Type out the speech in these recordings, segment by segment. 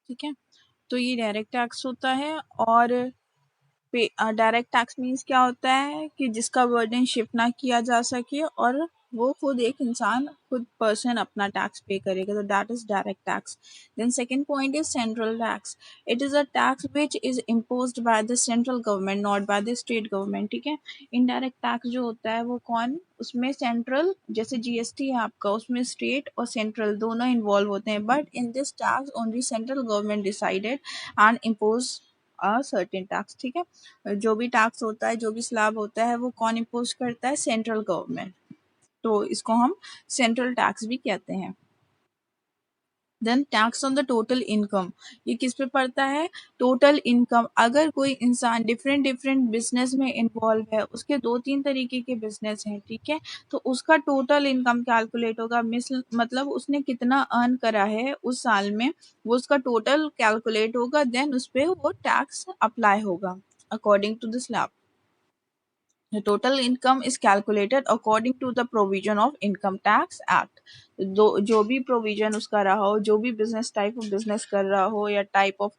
ठीक है, तो ये डायरेक्ट टैक्स होता है। और डायरेक्ट टैक्स मीन्स क्या होता है कि जिसका बर्डन शिफ्ट ना किया जा सके और वो खुद एक इंसान खुद पर्सन अपना टैक्स पे करेगा, तो that is direct tax. Then second point is central tax. It is a tax which is imposed by the central government, not by the state government. ठीक है, इनडायरेक्ट टैक्स जो होता है वो कौन, उसमें सेंट्रल, जैसे जीएसटी है आपका, उसमें स्टेट और सेंट्रल दोनों इन्वॉल्व होते हैं, but in this tax only central government decided and impose a certain tax. ठीक है, जो भी टैक्स होता है, जो भी स्लैब होता है, वो कौन इम्पोज करता है, सेंट्रल गवर्नमेंट। तो इसको हम सेंट्रल टैक्स भी कहते हैं। Then tax on the total income, ये किस पे पड़ता है, टोटल इनकम। अगर कोई इंसान डिफरेंट डिफरेंट बिजनेस में इन्वॉल्व है, उसके 2-3 तरीके के बिजनेस हैं, ठीक है, तो उसका टोटल इनकम कैलकुलेट होगा। मतलब उसने कितना अर्न करा है उस साल में, वो उसका टोटल कैलकुलेट होगा, देन उस पर वो टैक्स अप्लाई होगा according to the slab. The total income is calculated according to the provision of Income Tax Act. जो भी प्रोविजन उसका रहा हो, जो भी बिजनेस टाइप ऑफ बिजनेस कर रहा हो या टाइप ऑफ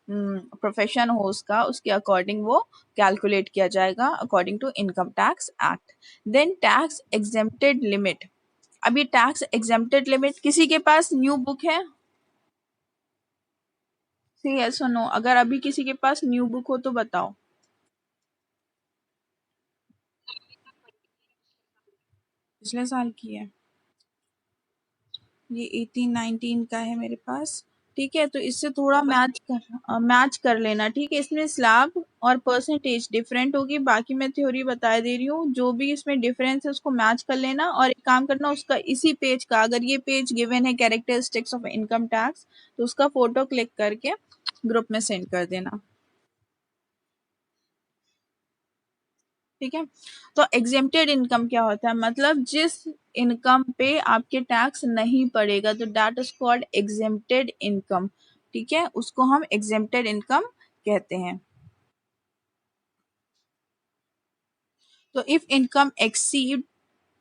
प्रोफेशन हो उसका, उसके अकॉर्डिंग वो कैलकुलेट किया जाएगा according to income tax act. Then tax exempted limit. अभी टैक्स एग्जेम्प्टेड लिमिट, किसी के पास न्यू बुक है? सी यस और नो। अगर अभी किसी के पास न्यू बुक हो तो बताओ। पिछले साल की है ये, 18-19 का है मेरे पास। ठीक है, तो इससे थोड़ा मैच कर लेना। ठीक है, इसमें स्लैब और परसेंटेज डिफरेंट होगी, बाकी मैं थ्योरी बता दे रही हूँ। जो भी इसमें डिफरेंस है उसको मैच कर लेना, और एक काम करना, उसका इसी पेज का, अगर ये पेज गिवन है कैरेक्टरिस्टिक्स ऑफ इनकम टैक्स, तो उसका फोटो क्लिक करके ग्रुप में सेंड कर देना। ठीक है, तो एग्जेम्प्टेड इनकम क्या होता है, मतलब जिस इनकम पे आपके टैक्स नहीं पड़ेगा, तो that is called exempted income. ठीक है, उसको हम एग्जेम्प्टेड इनकम कहते हैं। तो if income exceed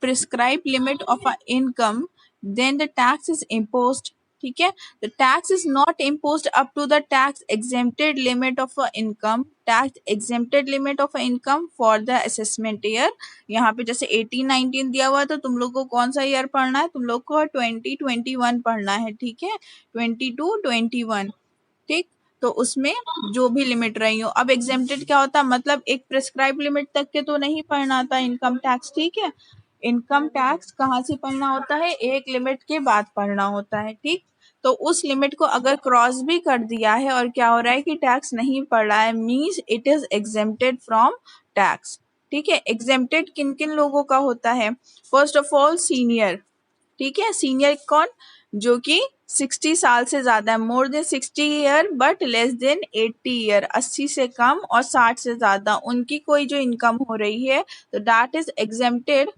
prescribed limit of a income, then the tax is imposed. ठीक है, the tax is not imposed up to the tax exempted limit of a income. Tax exempted limit of a income for the assessment year, यहाँ पे जैसे 18-19 दिया हुआ है, तो तुम लोग को कौन सा ईयर पढ़ना है, तुम लोग को 2021 पढ़ना है। ठीक है, 22-21। ठीक, तो उसमें जो भी लिमिट रही हो। अब एग्जेम्प्टेड क्या होता है, मतलब एक प्रेस्क्राइब लिमिट तक के तो नहीं पढ़ना था इनकम टैक्स। ठीक है, इनकम टैक्स कहाँ से पढ़ना होता है, एक लिमिट के बाद पढ़ना होता है। ठीक, तो उस लिमिट को अगर क्रॉस भी कर दिया है और क्या हो रहा है कि टैक्स नहीं पड़ रहा है, means it is exempted from tax. ठीक है, एग्जेम्प्टेड किन किन लोगों का होता है, फर्स्ट ऑफ ऑल सीनियर। ठीक है, सीनियर कौन, जो कि 60 साल से ज्यादा है, more than 60 year but less than 80 year, 80 से कम और 60 से ज्यादा, उनकी कोई जो इनकम हो रही है, तो that is exempted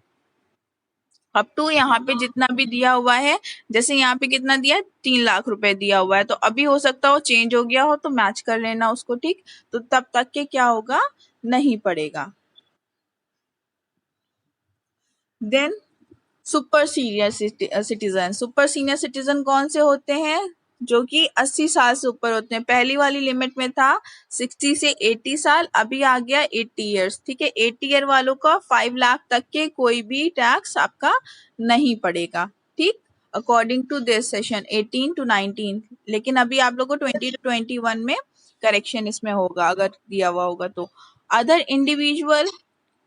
up to, यहाँ पे जितना भी दिया हुआ है, जैसे यहाँ पे कितना दिया है, 3 लाख रुपए दिया हुआ है, तो अभी हो सकता हो चेंज हो गया हो, तो मैच कर लेना उसको। ठीक, तो तब तक के क्या होगा, नहीं पड़ेगा। Then super senior citizen. Super senior citizen कौन से होते हैं, जो कि 80 साल से ऊपर होते हैं। पहली वाली लिमिट में था 60 से 80 साल, अभी आ गया 80 ईयर्स। ठीक है, 80 ईयर वालों का 5 लाख तक के कोई भी टैक्स आपका नहीं पड़ेगा। ठीक, अकॉर्डिंग टू दिस सेशन 18-19। लेकिन अभी आप लोग को 20-21 में करेक्शन इसमें होगा, अगर दिया हुआ होगा तो। अदर इंडिविजुअल,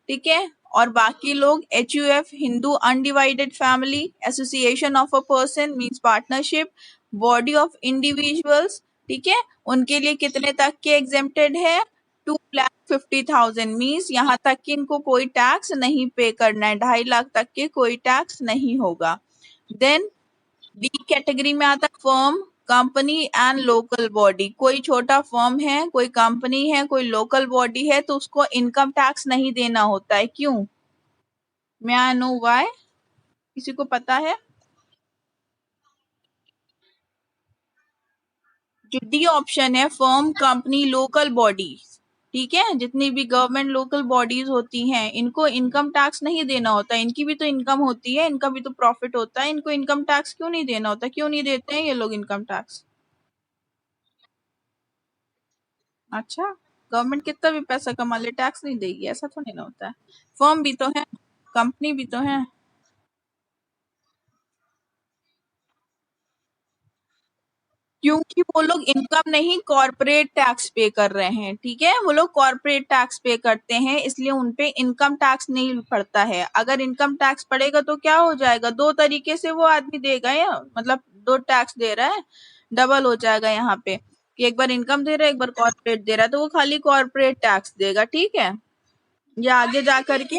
ठीक है, और बाकी लोग HUF, Hindu undivided family association of a person means partnership, body of individuals, ठीक है, उनके लिए कितने तक के एग्जेम्प्टेड है, 2,50,000 मींस यहाँ तक कि इनको कोई टैक्स नहीं पे करना है, 2.5 लाख तक के कोई टैक्स नहीं होगा। देन डी कैटेगरी में आता है firm, company and local body. कोई छोटा फर्म है, कोई कंपनी है, कोई लोकल बॉडी है, तो उसको इनकम टैक्स नहीं देना होता है। क्यों, मे आई नो व्हाई, किसी को पता है? जो डी ऑप्शन है, फर्म, कंपनी, लोकल बॉडी, ठीक है, जितनी भी गवर्नमेंट लोकल बॉडीज होती हैं, इनको इनकम टैक्स नहीं देना होता। इनकी भी तो इनकम होती है, इनका भी तो प्रॉफिट होता है, इनको इनकम टैक्स क्यों नहीं देना होता, क्यों नहीं देते हैं ये लोग इनकम टैक्स? अच्छा, गवर्नमेंट कितना भी पैसा कमा ले टैक्स नहीं देगी, ऐसा थोड़ी ना होता है। फर्म भी तो है, कंपनी भी तो है। क्योंकि वो लोग इनकम नहीं कॉर्पोरेट टैक्स पे कर रहे हैं, ठीक है, वो लोग कॉर्पोरेट टैक्स पे करते हैं, इसलिए उनपे इनकम टैक्स नहीं पड़ता है। अगर इनकम टैक्स पड़ेगा तो क्या हो जाएगा, दो तरीके से वो आदमी देगा, या मतलब दो टैक्स दे रहा है, डबल हो जाएगा यहाँ पे कि एक बार इनकम दे रहा है, एक बार कॉर्पोरेट दे रहा है, तो वो खाली कॉर्पोरेट टैक्स देगा, ठीक है। या आगे जा करके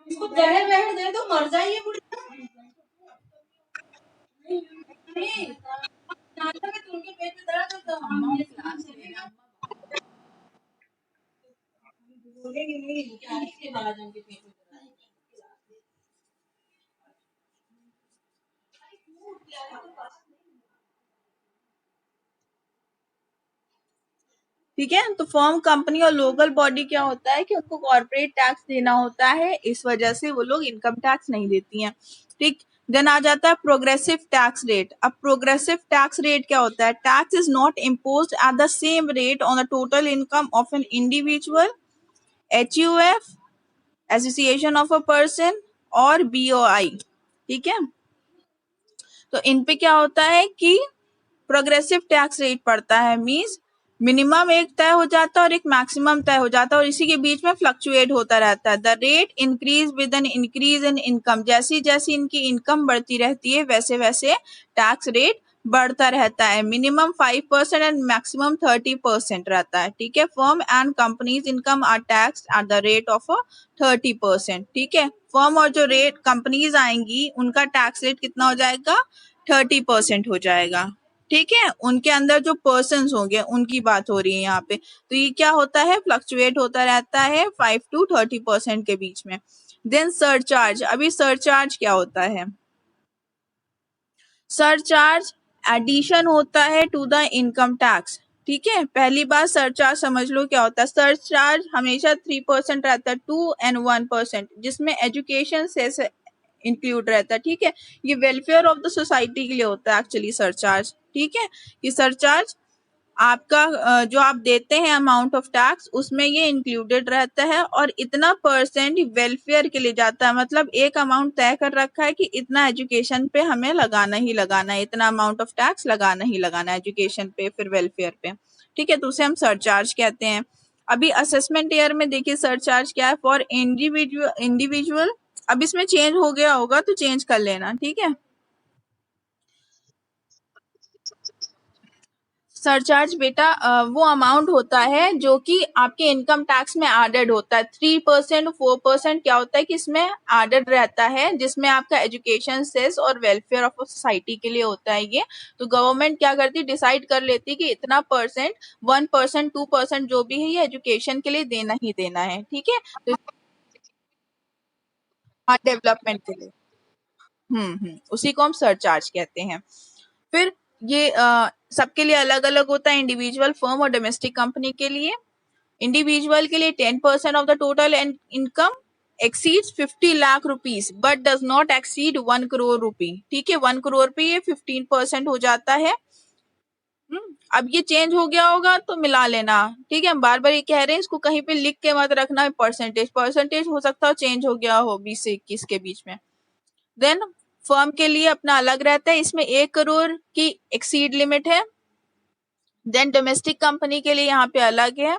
इसको जहर वहर दे दो मर जाइए बुढ़ी। ठीक है, तो फर्म, कंपनी और लोकल बॉडी क्या होता है कि उनको कॉर्पोरेट टैक्स देना होता है, इस वजह से वो लोग इनकम टैक्स नहीं देती हैं, ठीक। देन आ जाता है प्रोग्रेसिव टैक्स रेट। अब प्रोग्रेसिव टैक्स रेट क्या होता है, tax is not imposed at the same rate on the total income of an individual, HUF, association of a person और BOI, ठीक है। तो इन पे क्या होता है कि प्रोग्रेसिव टैक्स रेट पड़ता है, मींस मिनिमम एक तय हो जाता है और एक मैक्सिमम तय हो जाता है, और इसी के बीच में फ्लक्चुएट होता रहता है। The rate increase with an increase in income, जैसी जैसी इनकी इनकम बढ़ती रहती है वैसे वैसे टैक्स रेट बढ़ता रहता है। मिनिमम 5% एंड मैक्सिमम 30% रहता है, ठीक है। Firm and companies income are tax at the rate of 30%, ठीक है। फर्म और जो रेट कंपनीज आएंगी उनका टैक्स रेट कितना हो जाएगा, 30% हो जाएगा, ठीक है। उनके अंदर जो पर्सन होंगे उनकी बात हो रही है यहाँ पे। तो ये क्या होता है, फ्लक्चुएट होता रहता है 5 to 30% के बीच में। Then surcharge. अभी सरचार्ज क्या होता है, सरचार्ज एडिशन होता है टू द इनकम टैक्स, ठीक है। पहली बात सरचार्ज समझ लो क्या होता है। सरचार्ज हमेशा 3% रहता है, 2 and 1%, जिसमें एजुकेशन से इंक्लूड रहता है, ठीक है। ये वेलफेयर ऑफ द सोसाइटी के लिए होता है एक्चुअली सरचार्ज, ठीक है। ये सरचार्ज आपका जो आप देते हैं अमाउंट ऑफ टैक्स, उसमें ये इंक्लूडेड रहता है, और इतना परसेंट वेलफेयर के लिए जाता है, मतलब एक अमाउंट तय कर रखा है कि इतना एजुकेशन पे हमें लगाना ही लगाना है, इतना अमाउंट ऑफ टैक्स लगाना ही लगाना है एजुकेशन पे, फिर वेलफेयर पे, ठीक है। तो उसे हम सरचार्ज कहते हैं। अभी असेसमेंट ईयर में देखिए सरचार्ज क्या है, फॉर इंडिविजुअल। अब इसमें चेंज हो गया होगा तो चेंज कर लेना, ठीक है। सरचार्ज बेटा वो अमाउंट होता है जो कि आपके इनकम टैक्स में एडेड होता है। 3%, 4% क्या होता है कि इसमें एडेड रहता है, जिसमें आपका एजुकेशन सेस और वेलफेयर ऑफ सोसाइटी के लिए होता है ये। तो गवर्नमेंट क्या करती है, डिसाइड कर लेती है कि इतना परसेंट, 1%, 2% जो भी है, ये एजुकेशन के लिए देना ही देना है, ठीक है। तो डेवलपमेंट के लिए उसी को हम सरचार्ज कहते हैं। फिर ये सबके लिए अलग अलग होता है, इंडिविजुअल, फर्म और डोमेस्टिक कंपनी के लिए। इंडिविजुअल के लिए 10% of the total income exceeds 50 lakh rupees but does not exceed 1 crore rupee, ठीक है। 1 करोड़ पे ये 15% हो जाता है। अब ये चेंज हो गया होगा तो मिला लेना, ठीक है। हम बार बार ये कह रहे हैं, इसको कहीं पे लिख के मत रखना, परसेंटेज परसेंटेज हो सकता है चेंज हो गया हो 20 से 21 के बीच में। देन फर्म के लिए अपना अलग रहता है, इसमें 1 करोड़ की एक्सीड लिमिट है। देन डोमेस्टिक कंपनी के लिए यहाँ पे अलग है,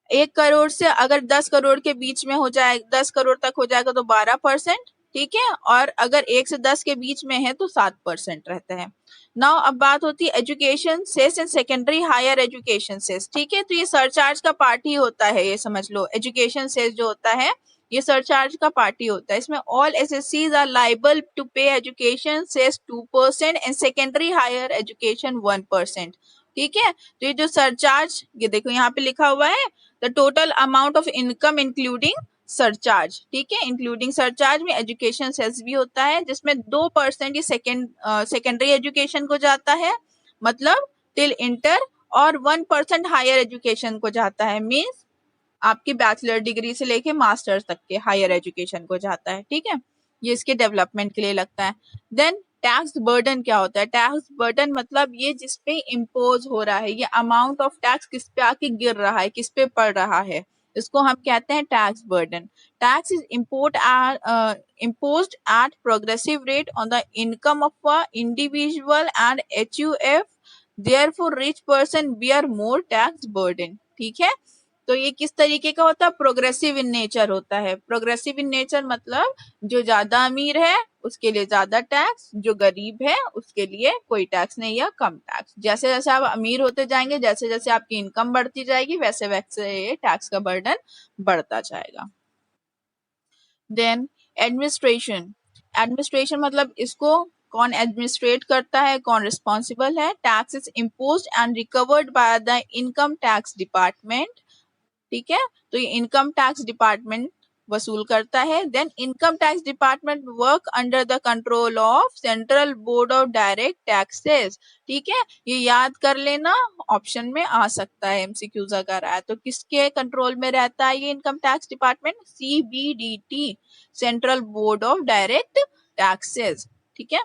1 करोड़ से अगर 10 करोड़ के बीच में हो जाए, 10 करोड़ तक हो जाएगा तो 12%, ठीक है। और अगर 1 से 10 के बीच में है तो 7% रहता है। नाउ अब बात होती है education cess and secondary higher education cess, ठीक है। तो ये सरचार्ज का पार्ट ही होता है, ये समझ लो। एजुकेशन सेस जो होता है ये सरचार्ज का पार्ट ही होता है। इसमें all assessees are liable to pay education cess 2% and secondary higher education 1%, ठीक है। तो ये जो सरचार्ज, ये देखो यहाँ पे लिखा हुआ है, the total amount of income including surcharge, ठीक है। इंक्लूडिंग सरचार्ज में एजुकेशन सेस भी होता है, जिसमें 2% ये सेकेंडरी एजुकेशन को जाता है, मतलब टिल इंटर, और 1% हायर एजुकेशन को जाता है, मीन्स आपकी बैचलर डिग्री से लेके मास्टर्स तक के हायर एजुकेशन को जाता है, ठीक है। ये इसके डेवलपमेंट के लिए लगता है। देन टैक्स बर्डन क्या होता है? टैक्स बर्डन मतलब ये जिस पे इम्पोज हो रहा है, ये अमाउंट ऑफ टैक्स किस पे आके गिर रहा है, किस पे पड़ रहा है, इसको हम कहते हैं tax burden. Tax is imposed at progressive rate on the income of a individual and HUF. Therefore, rich person bear more tax burden. ठीक है, तो ये किस तरीके का होता है? प्रोग्रेसिव इन नेचर होता है. प्रोग्रेसिव इन नेचर मतलब जो ज्यादा अमीर है उसके लिए ज्यादा टैक्स, जो गरीब है उसके लिए कोई टैक्स नहीं या कम टैक्स. जैसे जैसे आप अमीर होते जाएंगे, जैसे जैसे आपकी इनकम बढ़ती जाएगी, वैसे वैसे ये टैक्स का बर्डन बढ़ता जाएगा. Then administration. एडमिनिस्ट्रेशन मतलब इसको कौन एडमिनिस्ट्रेट करता है, कौन रिस्पॉन्सिबल है? Tax is imposed and recovered by the income tax department. ठीक है, तो ये इनकम टैक्स डिपार्टमेंट वसूल करता है. Then income tax department work under the control of central board of direct taxes. ठीक है, ये याद कर लेना, ऑप्शन में आ सकता है एमसीक्यूज अगर आया तो. किसके कंट्रोल में रहता है ये income tax department? CBDT, central board of direct taxes. ठीक है,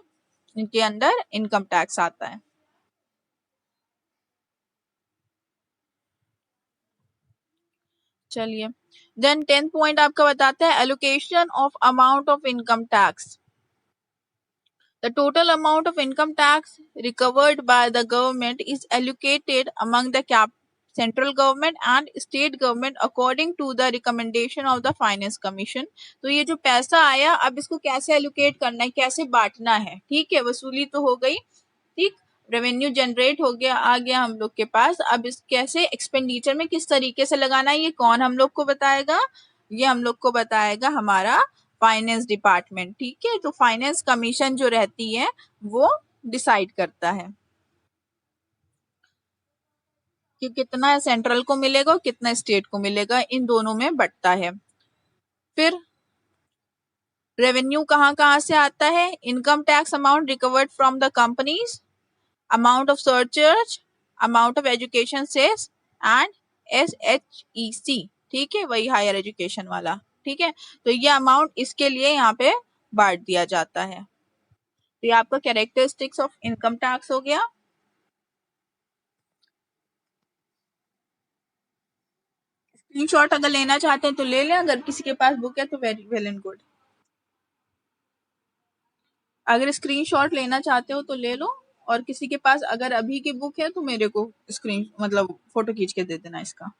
इनके अंदर इनकम टैक्स आता है. चलिए, देन 10th पॉइंट आपका बताता है allocation of amount of income tax. The total amount of income tax recovered by the government is allocated among the central government and state government according to the recommendation of the finance commission. तो ये जो पैसा आया, अब इसको कैसे allocate करना है, कैसे बांटना है? ठीक है, वसूली तो हो गई, ठीक, रेवेन्यू जनरेट हो गया, आ गया हम लोग के पास. अब इस कैसे एक्सपेंडिचर में किस तरीके से लगाना है, ये कौन हम लोग को बताएगा? ये हम लोग को बताएगा हमारा फाइनेंस डिपार्टमेंट. ठीक है, तो फाइनेंस कमीशन जो रहती है वो डिसाइड करता है कि कितना सेंट्रल को मिलेगा और कितना स्टेट को मिलेगा, इन दोनों में बंटता है. फिर रेवेन्यू कहाँ कहाँ से आता है? Income tax amount recovered from the companies, amount of surcharge, amount of education cess and SHEC. ठीक है, वही हायर एजुकेशन वाला. ठीक है, तो ये अमाउंट इसके लिए यहाँ पे बांट दिया जाता है. तो ये आपका कैरेक्टरिस्टिक्स ऑफ इनकम टैक्स हो गया. स्क्रीनशॉट अगर लेना चाहते हैं तो ले लें, अगर किसी के पास बुक है तो वेरी वेल एंड गुड. अगर स्क्रीनशॉट लेना चाहते हो तो ले लो, और किसी के पास अगर अभी की बुक है तो मेरे को स्क्रीन मतलब फोटो खींच के दे देना इसका.